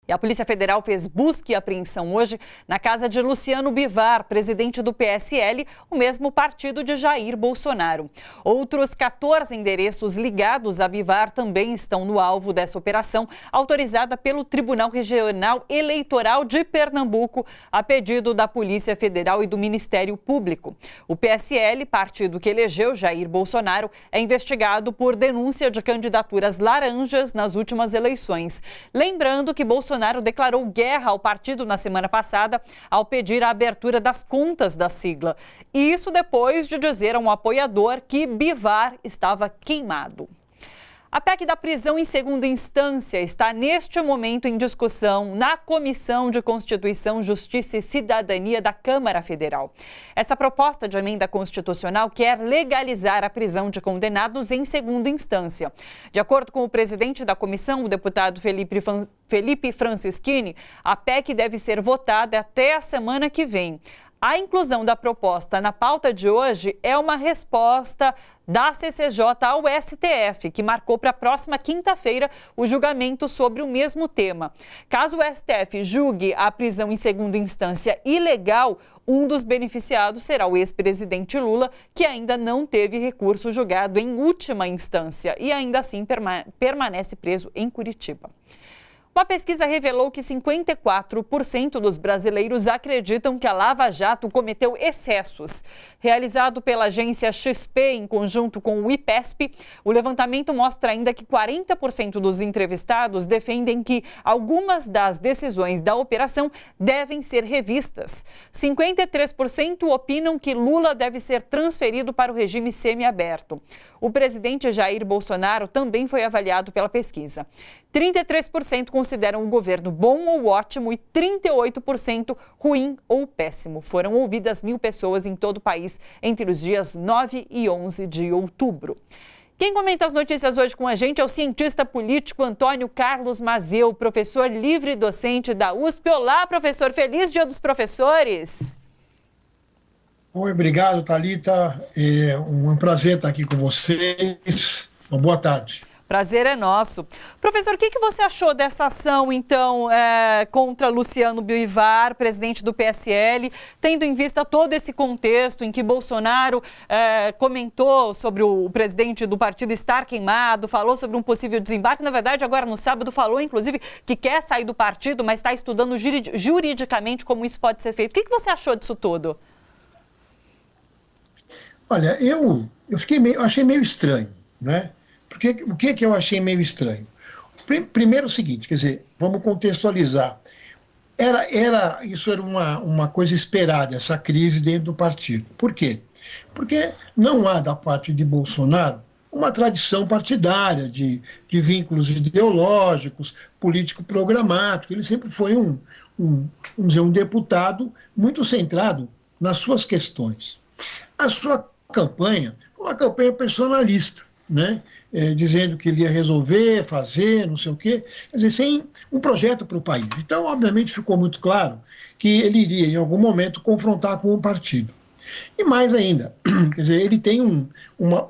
E a Polícia Federal fez busca e apreensão hoje na casa de Luciano Bivar, presidente do PSL, o mesmo partido de Jair Bolsonaro. Outros 14 endereços ligados a Bivar também estão no alvo dessa operação, autorizada pelo Tribunal Regional Eleitoral de Pernambuco, a pedido da Polícia Federal e do Ministério Público. O PSL, partido que elegeu Jair Bolsonaro, é investigado por denúncia de candidaturas laranjas nas últimas eleições. Lembrando que Bolsonaro declarou guerra ao partido na semana passada ao pedir a abertura das contas da sigla. E isso depois de dizer a um apoiador que Bivar estava queimado. A PEC da prisão em segunda instância está neste momento em discussão na Comissão de Constituição, Justiça e Cidadania da Câmara Federal. Essa proposta de emenda constitucional quer legalizar a prisão de condenados em segunda instância. De acordo com o presidente da comissão, o deputado Felipe Francischini, a PEC deve ser votada até a semana que vem. A inclusão da proposta na pauta de hoje é uma resposta da CCJ ao STF, que marcou para a próxima quinta-feira o julgamento sobre o mesmo tema. Caso o STF julgue a prisão em segunda instância ilegal, um dos beneficiados será o ex-presidente Lula, que ainda não teve recurso julgado em última instância e ainda assim permanece preso em Curitiba. Uma pesquisa revelou que 54% dos brasileiros acreditam que a Lava Jato cometeu excessos. Realizado pela agência XP em conjunto com o IPESP, o levantamento mostra ainda que 40% dos entrevistados defendem que algumas das decisões da operação devem ser revistas. 53% opinam que Lula deve ser transferido para o regime semiaberto. O presidente Jair Bolsonaro também foi avaliado pela pesquisa. 33% consideram o governo bom ou ótimo e 38% ruim ou péssimo. Foram ouvidas 1.000 pessoas em todo o país entre os dias 9 e 11 de outubro. Quem comenta as notícias hoje com a gente é o cientista político Antônio Carlos Mazeu, professor livre docente da USP. Olá, professor. Feliz Dia dos Professores. Oi, obrigado, Thalita. É um prazer estar aqui com vocês. Uma boa tarde. Prazer é nosso. Professor, o que você achou dessa ação, então, contra Luciano Bivar, presidente do PSL, tendo em vista todo esse contexto em que Bolsonaro comentou sobre o presidente do partido estar queimado, falou sobre um possível desembarque, na verdade, agora no sábado falou, inclusive, que quer sair do partido, mas está estudando juridicamente como isso pode ser feito. O que você achou disso tudo? Olha, eu achei meio estranho, né? Porque o que eu achei meio estranho? Primeiro o seguinte, quer dizer, vamos contextualizar. Isso era uma coisa esperada, essa crise dentro do partido. Por quê? Porque não há da parte de Bolsonaro uma tradição partidária de vínculos ideológicos, político-programático. Ele sempre foi vamos dizer, um deputado muito centrado nas suas questões. A sua campanha foi uma campanha personalista, né? Dizendo que ele ia resolver, fazer, não sei o quê, quer dizer, sem um projeto para o país. Então, obviamente, ficou muito claro que ele iria, em algum momento, confrontar com o partido. E mais ainda, quer dizer, ele tem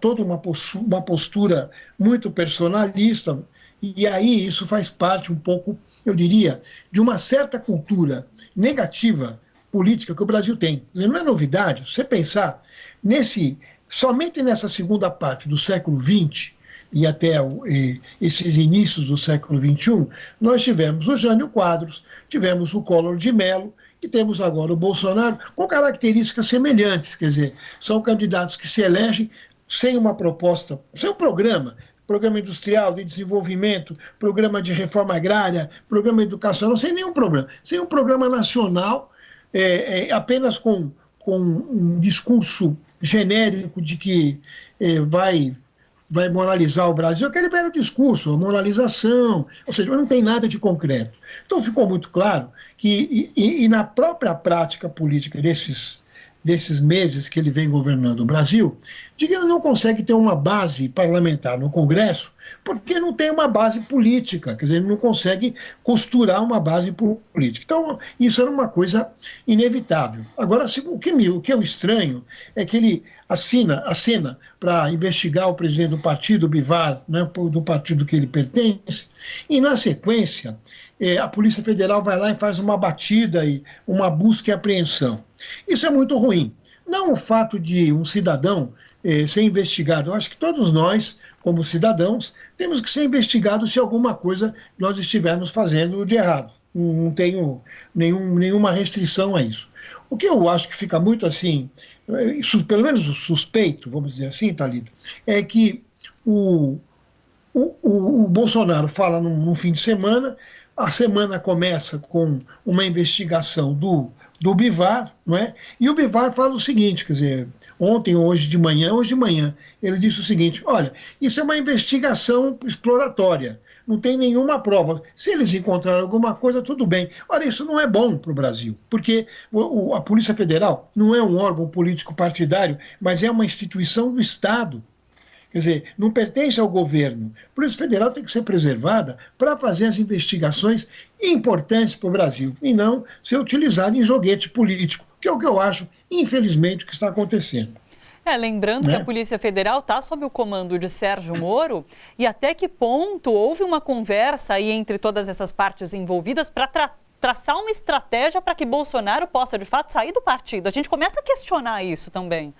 toda uma postura muito personalista, e aí isso faz parte um pouco, eu diria, de uma certa cultura negativa política que o Brasil tem. Quer dizer, não é novidade, se você pensar, somente nessa segunda parte do século XX e até esses inícios do século XXI, nós tivemos o Jânio Quadros, tivemos o Collor de Mello e temos agora o Bolsonaro com características semelhantes, quer dizer, são candidatos que se elegem sem uma proposta, sem um programa industrial de desenvolvimento, programa de reforma agrária, programa educacional, sem nenhum programa, sem um programa nacional, apenas com um discurso genérico de que vai moralizar o Brasil, aquele velho discurso, a moralização, ou seja, não tem nada de concreto. Então ficou muito claro que, e na própria prática política desses meses que ele vem governando o Brasil, de que ele não consegue ter uma base parlamentar no Congresso porque não tem uma base política, quer dizer, ele não consegue costurar uma base política. Então, isso era uma coisa inevitável. Agora, o que eu estranho é que ele acena para investigar o presidente do partido, o Bivar, né, do partido que ele pertence, e, na sequência, a Polícia Federal vai lá e faz uma batida, e uma busca e apreensão. Isso é muito ruim. Não o fato de um cidadão ser investigado. Eu acho que todos nós, como cidadãos, temos que ser investigados se alguma coisa nós estivermos fazendo de errado. Não tenho nenhuma restrição a isso. O que eu acho que fica muito assim, pelo menos suspeito, vamos dizer assim, Thalita, é que o Bolsonaro fala num fim de semana, a semana começa com uma investigação do Bivar, não é? E o Bivar fala o seguinte, quer dizer, hoje de manhã, ele disse o seguinte: olha, isso é uma investigação exploratória, não tem nenhuma prova. Se eles encontraram alguma coisa, tudo bem. Olha, isso não é bom para o Brasil, porque a Polícia Federal não é um órgão político partidário, mas é uma instituição do Estado. Quer dizer, não pertence ao governo. A Polícia Federal tem que ser preservada para fazer as investigações importantes para o Brasil e não ser utilizada em joguete político, que é o que eu acho, infelizmente, que está acontecendo. Lembrando que a Polícia Federal está sob o comando de Sérgio Moro, e até que ponto houve uma conversa aí entre todas essas partes envolvidas para traçar uma estratégia para que Bolsonaro possa, de fato, sair do partido? A gente começa a questionar isso também.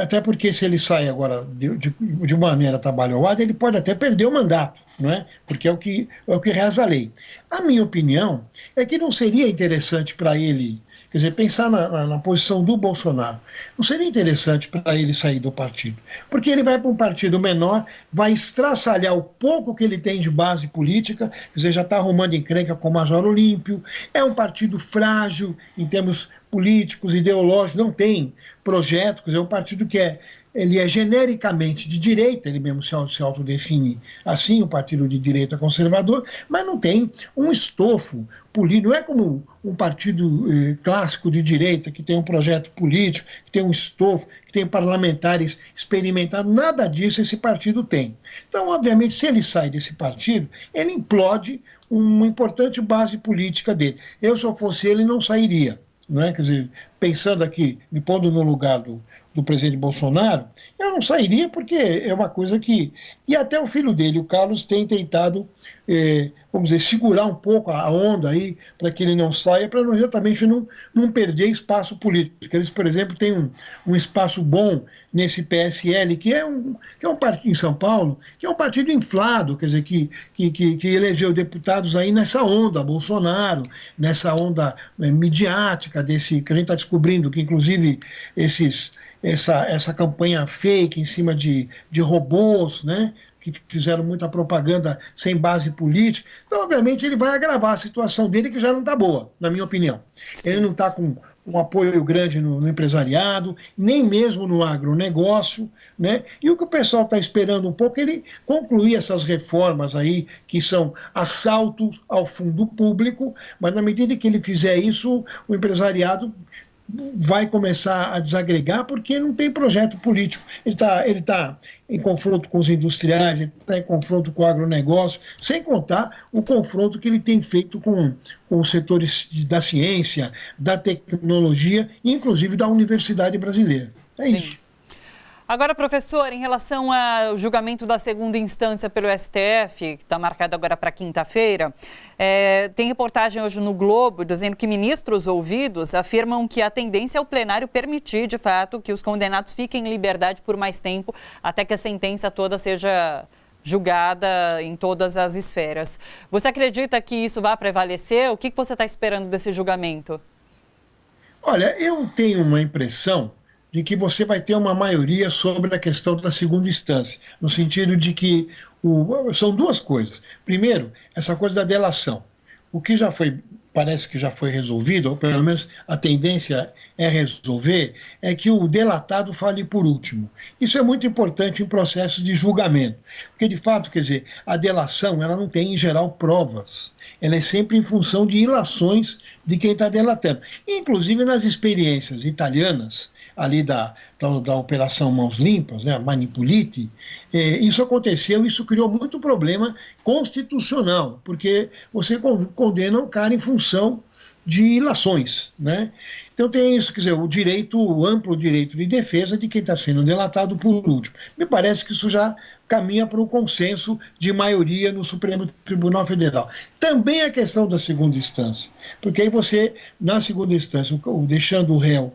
Até porque se ele sai agora de maneira atabalhoada, ele pode até perder o mandato, não é? Porque é o que reza a lei. A minha opinião é que não seria interessante para ele, quer dizer, pensar na posição do Bolsonaro, não seria interessante para ele sair do partido, porque ele vai para um partido menor, vai estraçalhar o pouco que ele tem de base política, quer dizer, já está arrumando encrenca com o Major Olímpio, é um partido frágil em termos políticos, ideológicos, não tem projeto, quer dizer, é um partido que ele é genericamente de direita, ele mesmo se autodefine assim, um partido de direita conservador, mas não tem um estofo político, não é como um partido clássico de direita, que tem um projeto político, que tem um estofo, que tem parlamentares experimentados, nada disso esse partido tem. Então, obviamente, se ele sai desse partido, ele implode uma importante base política dele. Eu, se eu fosse ele, não sairia. Não é? Quer dizer, pensando aqui, me pondo no lugar do presidente Bolsonaro, eu não sairia porque é uma coisa que... E até o filho dele, o Carlos, tem tentado, vamos dizer, segurar um pouco a onda aí para que ele não saia, para exatamente não perder espaço político. Eles, por exemplo, têm um espaço bom nesse PSL, que é um partido em São Paulo, que é um partido inflado, quer dizer, que elegeu deputados aí nessa onda Bolsonaro, nessa onda midiática desse, que a gente está descobrindo que, inclusive, essa campanha fake em cima de robôs, né, que fizeram muita propaganda sem base política. Então, obviamente, ele vai agravar a situação dele, que já não está boa, na minha opinião. Ele não está com um apoio grande no empresariado, nem mesmo no agronegócio, né? E o que o pessoal está esperando um pouco é ele concluir essas reformas aí, que são assaltos ao fundo público, mas na medida que ele fizer isso, o empresariado vai começar a desagregar porque não tem projeto político. Ele tá em confronto com os industriais, ele está em confronto com o agronegócio, sem contar o confronto que ele tem feito com os setores da ciência, da tecnologia, inclusive da universidade brasileira. É isso. Agora, professor, em relação ao julgamento da segunda instância pelo STF, que está marcado agora para quinta-feira, tem reportagem hoje no Globo dizendo que ministros ouvidos afirmam que a tendência é o plenário permitir, de fato, que os condenados fiquem em liberdade por mais tempo, até que a sentença toda seja julgada em todas as esferas. Você acredita que isso vai prevalecer? O que você está esperando desse julgamento? Olha, eu tenho uma impressão de que você vai ter uma maioria sobre a questão da segunda instância, no sentido de que são duas coisas. Primeiro, essa coisa da delação. O que já foi parece que já foi resolvido, ou pelo menos a tendência é resolver, é que o delatado fale por último. Isso é muito importante em processos de julgamento, porque, de fato, quer dizer, a delação ela não tem, em geral, provas. Ela é sempre em função de ilações de quem está delatando. Inclusive, nas experiências italianas, ali da Operação Mãos Limpas, né, a Manipulite, isso aconteceu, isso criou muito problema constitucional, porque você condena o cara em função de ilações, né? Então tem isso, quer dizer, o amplo direito de defesa de quem está sendo delatado por último. Me parece que isso já caminha para o consenso de maioria no Supremo Tribunal Federal. Também a questão da segunda instância, porque aí você, na segunda instância, deixando o réu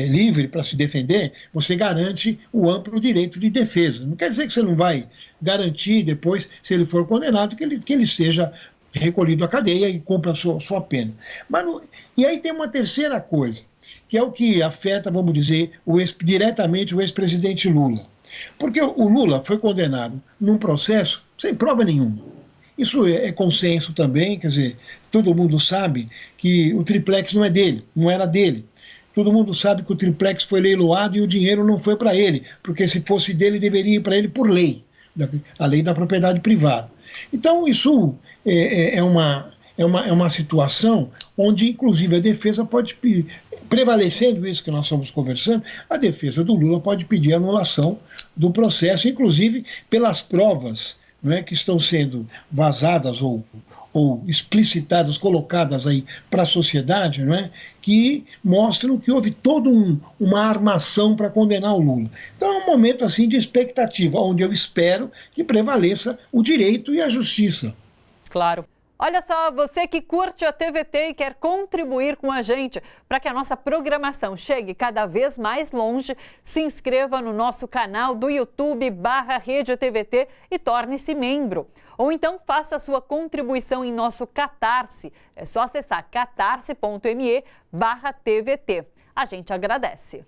livre para se defender, você garante o amplo direito de defesa. Não quer dizer que você não vai garantir depois, se ele for condenado, que ele seja recolhido à cadeia e cumpra a sua pena. E aí tem uma terceira coisa, que é o que afeta, vamos dizer, diretamente o ex-presidente Lula. Porque o Lula foi condenado num processo sem prova nenhuma. Isso é consenso também, quer dizer, todo mundo sabe que o triplex não é dele, não era dele. Todo mundo sabe que o triplex foi leiloado e o dinheiro não foi para ele, porque se fosse dele, deveria ir para ele por lei, a lei da propriedade privada. Então, isso é uma situação onde, inclusive, a defesa pode, prevalecendo isso que nós estamos conversando, a defesa do Lula pode pedir anulação do processo, inclusive pelas provas, não é, que estão sendo vazadas ou explicitadas, colocadas aí para a sociedade, não é, que mostram que houve toda uma armação para condenar o Lula. Então é um momento assim de expectativa, onde eu espero que prevaleça o direito e a justiça. Claro. Olha só, você que curte a TVT e quer contribuir com a gente para que a nossa programação chegue cada vez mais longe, se inscreva no nosso canal do YouTube /Rede TVT e torne-se membro. Ou então faça a sua contribuição em nosso Catarse. É só acessar catarse.me/TVT. A gente agradece.